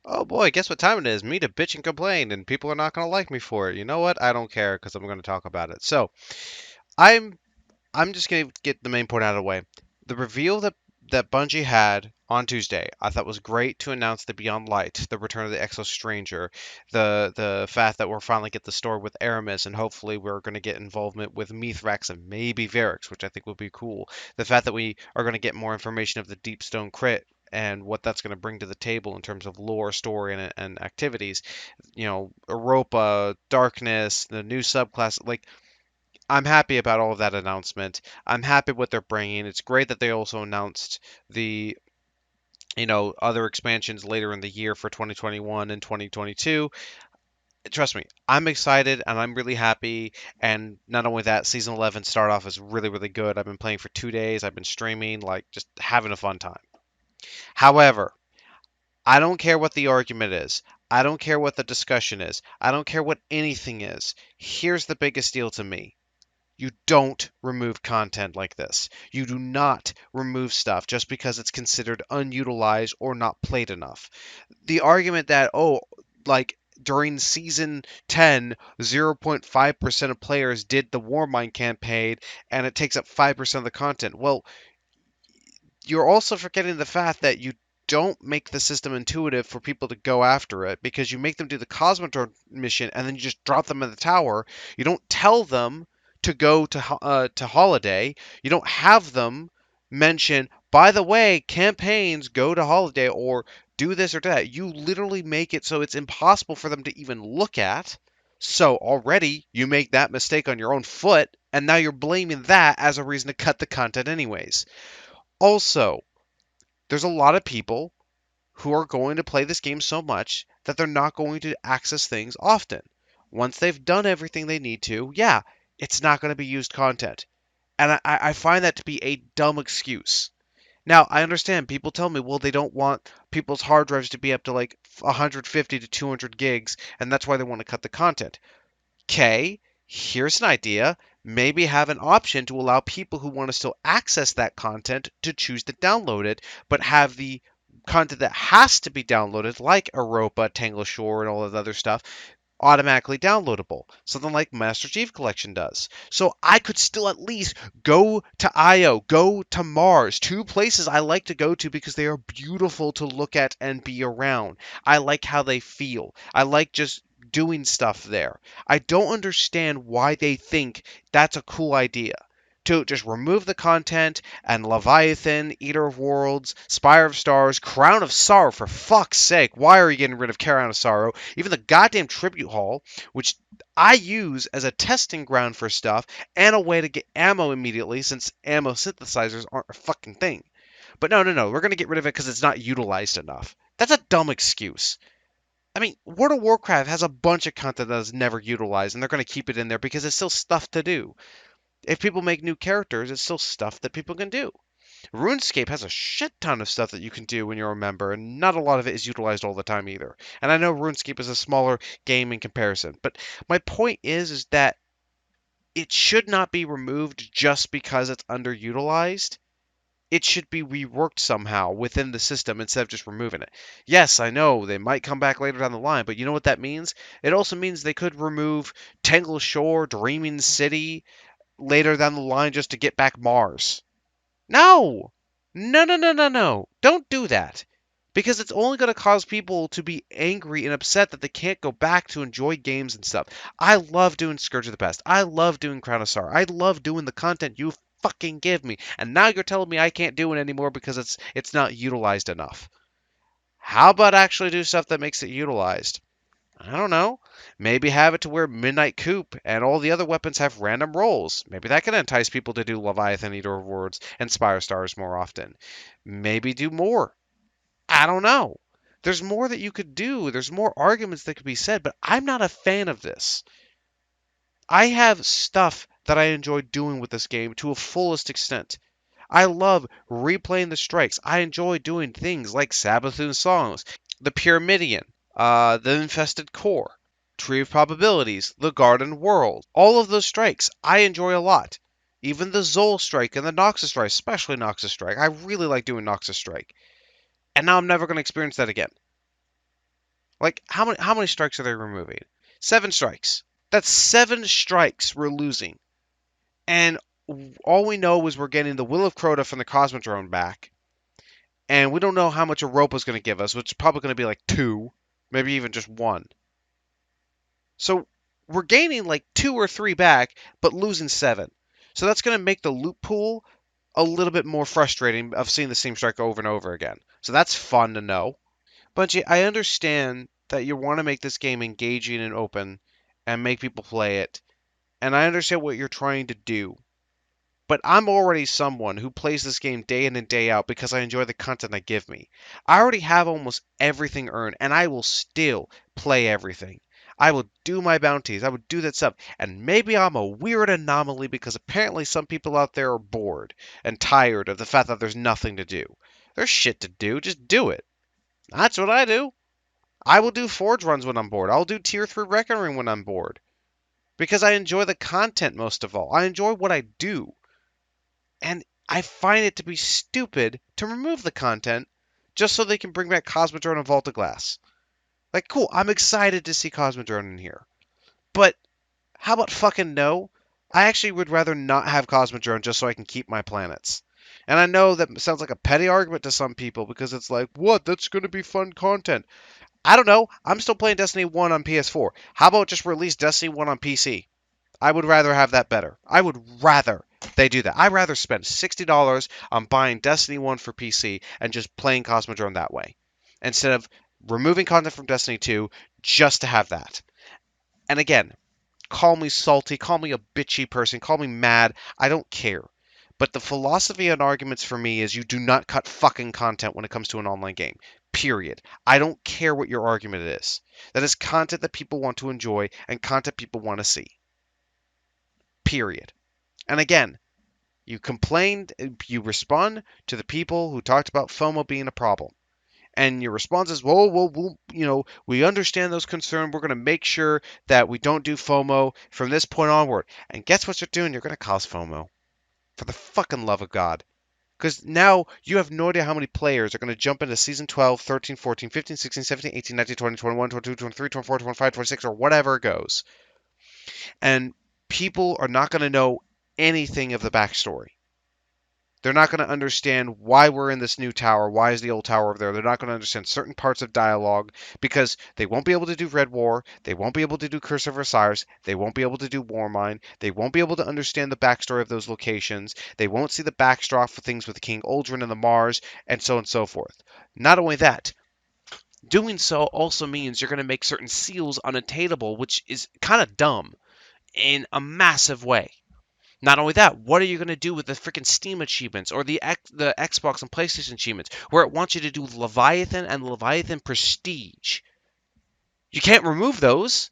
Oh boy, guess what time it is? Me to bitch and complain, and people are not going to like me for it. You know what? I don't care because I'm going to talk about it. So, I'm I'm just going to get the main point out of the way. The reveal that Bungie had on Tuesday, I thought was great to announce the Beyond Light, the return of the Exo Stranger, the fact that we're finally get the story with Aramis, and hopefully we're going to get involvement with Mithrax and maybe Varix, which I think would be cool. The fact that we are going to get more information of the Deepstone Crit and what that's going to bring to the table in terms of lore, story, and activities. Europa, Darkness, the new subclass, like I'm happy about all of that announcement. I'm happy what they're bringing. It's great that they also announced the other expansions later in the year for 2021 and 2022. Trust me, I'm excited and I'm really happy. And not only that, season 11 start off is really really good. I've been playing for 2 days. I've been streaming, like just having a fun time. However, I don't care what the argument is. I don't care what the discussion is. I don't care what anything is. Here's the biggest deal to me. You don't remove content like this. You do not remove stuff just because it's considered unutilized or not played enough. The argument that, oh, like during season 10, 0.5% of players did the Warmind campaign and it takes up 5% of the content. Well, you're also forgetting the fact that you don't make the system intuitive for people to go after it because you make them do the Cosmodrome mission and then you just drop them in the tower. You don't tell them to go to Holiday. You don't have them mention, by the way, campaigns go to Holiday or do this or that. You literally make it so it's impossible for them to even look at. So already you make that mistake on your own foot, and now you're blaming that as a reason to cut the content anyways. Also, there's a lot of people who are going to play this game so much that they're not going to access things often. Once they've done everything they need to, yeah, it's not going to be used content. And I find that to be a dumb excuse. Now, I understand people tell me, well, they don't want people's hard drives to be up to like 150 to 200 gigs, and that's why they want to cut the content. Okay, here's an idea. Maybe have an option to allow people who want to still access that content to choose to download it, but have the content that has to be downloaded, like Europa, Tangle Shore, and all that other stuff, automatically downloadable. Something like Master Chief Collection does. So I could still at least go to Io, go to Mars, two places I like to go to because they are beautiful to look at and be around. I like how they feel. I like just doing stuff there. I don't understand why they think that's a cool idea. To just remove the content and Leviathan, Eater of Worlds, Spire of Stars, Crown of Sorrow, for fuck's sake, why are you getting rid of Crown of Sorrow? Even the goddamn Tribute Hall, which I use as a testing ground for stuff and a way to get ammo immediately since ammo synthesizers aren't a fucking thing. But no, no, no, we're going to get rid of it because it's not utilized enough. That's a dumb excuse. I mean, World of Warcraft has a bunch of content that is never utilized, and they're going to keep it in there because it's still stuff to do. If people make new characters, it's still stuff that people can do. RuneScape has a shit ton of stuff that you can do when you're a member, and not a lot of it is utilized all the time either. And I know RuneScape is a smaller game in comparison, but my point is that it should not be removed just because it's underutilized. It should be reworked somehow within the system instead of just removing it. Yes, I know they might come back later down the line, but you know what that means? It also means they could remove Tangle Shore, Dreaming City later down the line just to get back Mars. No! No, no, no, no, no. Don't do that. Because it's only going to cause people to be angry and upset that they can't go back to enjoy games and stuff. I love doing Scourge of the Past. I love doing Crown of Sorrow. I love doing the content you fucking give me. And now you're telling me I can't do it anymore because it's not utilized enough. How about actually do stuff that makes it utilized? I don't know. Maybe have it to where Midnight Coup and all the other weapons have random rolls. Maybe that can entice people to do Leviathan, Eater of Worlds, and Spire Stars more often. Maybe do more. I don't know. There's more that you could do. There's more arguments that could be said, but I'm not a fan of this. I have stuff that I enjoy doing with this game to a fullest extent. I love replaying the strikes. I enjoy doing things like Sabbathun songs, the Pyramidion, the Infested Core, Tree of Probabilities, the Garden World. All of those strikes I enjoy a lot. Even the Zol strike and the Noxus strike, especially Noxus strike. I really like doing Noxus strike. And now I'm never going to experience that again. Like, how many strikes are they removing? 7 strikes. That's 7 strikes we're losing. And all we know is we're getting the Will of Crota from the Cosmodrome back. And we don't know how much Europa's going to give us, which is probably going to be like 2, maybe even just 1. So we're gaining like 2 or 3 back, but losing 7. So that's going to make the loot pool a little bit more frustrating of seeing the same strike over and over again. So that's fun to know. Bungie, I understand that you want to make this game engaging and open and make people play it. And I understand what you're trying to do. But I'm already someone who plays this game day in and day out because I enjoy the content they give me. I already have almost everything earned, and I will still play everything. I will do my bounties, I would do that stuff, and maybe I'm a weird anomaly because apparently some people out there are bored and tired of the fact that there's nothing to do. There's shit to do, just do it. That's what I do. I will do Forge runs when I'm bored. I'll do Tier 3 Reckoning when I'm bored. Because I enjoy the content most of all. I enjoy what I do. And I find it to be stupid to remove the content just so they can bring back Cosmodrome and Vault of Glass. Like, cool, I'm excited to see Cosmodrome in here. But how about fucking no? I actually would rather not have Cosmodrome just so I can keep my planets. And I know that sounds like a petty argument to some people because it's like, what? That's going to be fun content. I don't know. I'm still playing Destiny 1 on PS4. How about just release Destiny 1 on PC? I would rather have that better. I would rather they do that. I'd rather spend $60 on buying Destiny 1 for PC and just playing Cosmodrome that way instead of removing content from Destiny 2 just to have that. And again, call me salty, call me a bitchy person, call me mad. I don't care. But the philosophy and arguments for me is you do not cut fucking content when it comes to an online game. Period. I don't care what your argument is. That is content that people want to enjoy and content people want to see. Period. And again, you complained, you respond to the people who talked about FOMO being a problem. And your response is, we understand those concerns. We're going to make sure that we don't do FOMO from this point onward. And guess what you're doing? You're going to cause FOMO. For the fucking love of God. Because now you have no idea how many players are going to jump into Season 12, 13, 14, 15, 16, 17, 18, 19, 20, 21, 22, 23, 24, 25, 26, or whatever it goes. And people are not going to know anything of the backstory. They're not going to understand why we're in this new tower. Why is the old tower over there? They're not going to understand certain parts of dialogue because they won't be able to do Red War. They won't be able to do Curse of Osiris. They won't be able to do Warmind. They won't be able to understand the backstory of those locations. They won't see the backstory for things with King Uldren and the Mars, and so on and so forth. Not only that, doing so also means you're going to make certain seals unattainable, which is kind of dumb in a massive way. Not only that, what are you going to do with the freaking Steam achievements or the Xbox and PlayStation achievements where it wants you to do Leviathan and Leviathan Prestige? You can't remove those.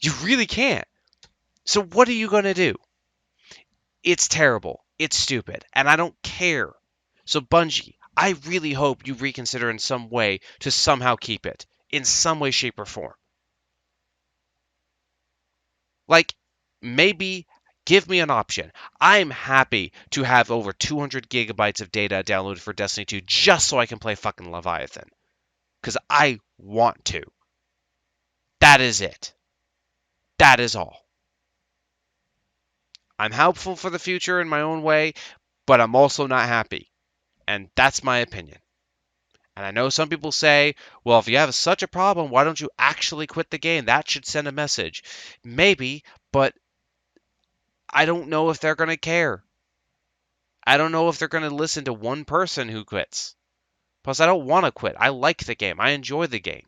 You really can't. So what are you going to do? It's terrible. It's stupid. And I don't care. So Bungie, I really hope you reconsider in some way to somehow keep it. In some way, shape, or form. Like, maybe give me an option. I'm happy to have over 200 gigabytes of data downloaded for Destiny 2 just so I can play fucking Leviathan. Because I want to. That is it. That is all. I'm helpful for the future in my own way, but I'm also not happy. And that's my opinion. And I know some people say, well, if you have such a problem, why don't you actually quit the game? That should send a message. Maybe, but I don't know if they're going to care. I don't know if they're going to listen to one person who quits. Plus, I don't want to quit. I like the game. I enjoy the game.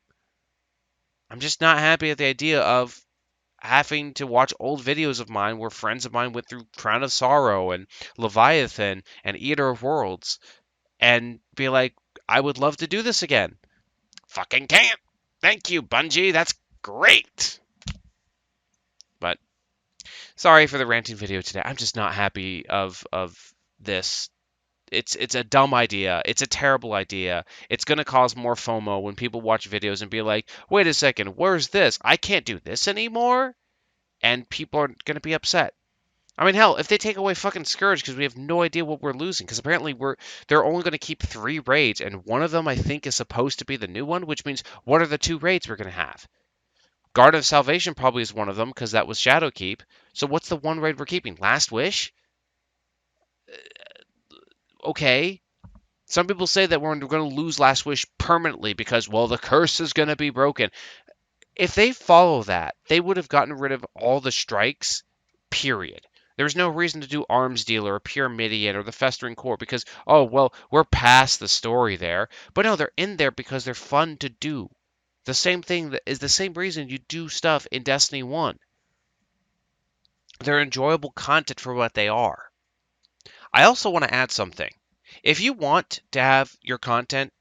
I'm just not happy at the idea of having to watch old videos of mine where friends of mine went through Crown of Sorrow and Leviathan and Eater of Worlds and be like, I would love to do this again. Fucking can't. Thank you, Bungie. That's great. But sorry for the ranting video today. I'm just not happy of this. It's a dumb idea. It's a terrible idea. It's going to cause more FOMO when people watch videos and be like, wait a second, where's this? I can't do this anymore? And people are going to be upset. I mean, hell, if they take away fucking Scourge because we have no idea what we're losing, because apparently they're only going to keep 3 raids, and one of them I think is supposed to be the new one, which means what are the 2 raids we're going to have? Guard of Salvation probably is one of them because that was Shadowkeep. So what's the one raid we're keeping? Last Wish? Okay. Some people say that we're going to lose Last Wish permanently because, well, the curse is going to be broken. If they follow that, they would have gotten rid of all the strikes, period. There's no reason to do Arms Dealer or Pyramidion or the Festering Core because, oh, well, we're past the story there. But no, they're in there because they're fun to do. The same thing that is the same reason you do stuff in Destiny 1. They're enjoyable content for what they are. I also want to add something. If you want to have your content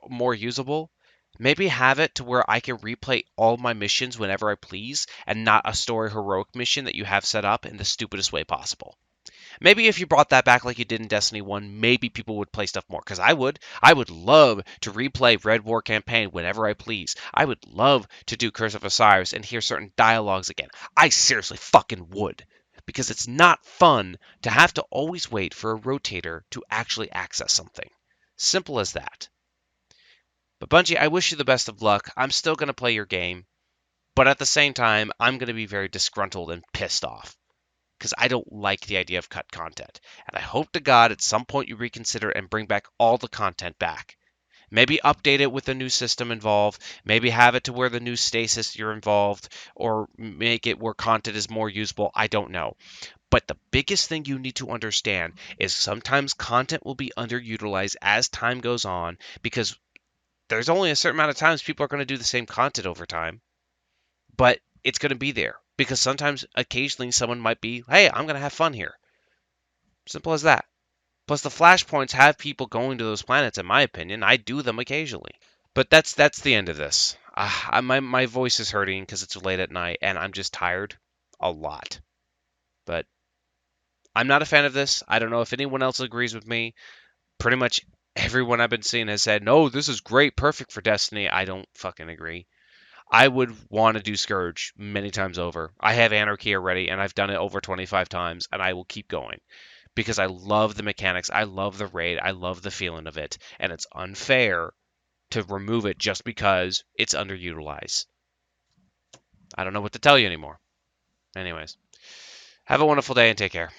more usable, maybe have it to where I can replay all my missions whenever I please and not a story heroic mission that you have set up in the stupidest way possible. Maybe if you brought that back like you did in Destiny 1, maybe people would play stuff more. Because I would. I would love to replay Red War Campaign whenever I please. I would love to do Curse of Osiris and hear certain dialogues again. I seriously fucking would. Because it's not fun to have to always wait for a rotator to actually access something. Simple as that. But Bungie, I wish you the best of luck. I'm still going to play your game. But at the same time, I'm going to be very disgruntled and pissed off because I don't like the idea of cut content. And I hope to God at some point you reconsider and bring back all the content back. Maybe update it with a new system involved. Maybe have it to where the new stasis you're involved, or make it where content is more usable. I don't know. But the biggest thing you need to understand is sometimes content will be underutilized as time goes on because there's only a certain amount of times people are going to do the same content over time. But it's going to be there because sometimes, occasionally, someone might be, hey, I'm going to have fun here. Simple as that. Plus, the flashpoints have people going to those planets. In my opinion, I do them occasionally. But that's the end of this. My voice is hurting because it's late at night and I'm just tired a lot. But I'm not a fan of this. I don't know if anyone else agrees with me. Pretty much everyone I've been seeing has said, no, this is great, perfect for Destiny. I don't fucking agree. I would want to do Scourge many times over. I have Anarchy already, and I've done it over 25 times, and I will keep going because I love the mechanics. I love the raid. I love the feeling of it, and it's unfair to remove it just because it's underutilized. I don't know what to tell you anymore. Anyways, have a wonderful day and take care.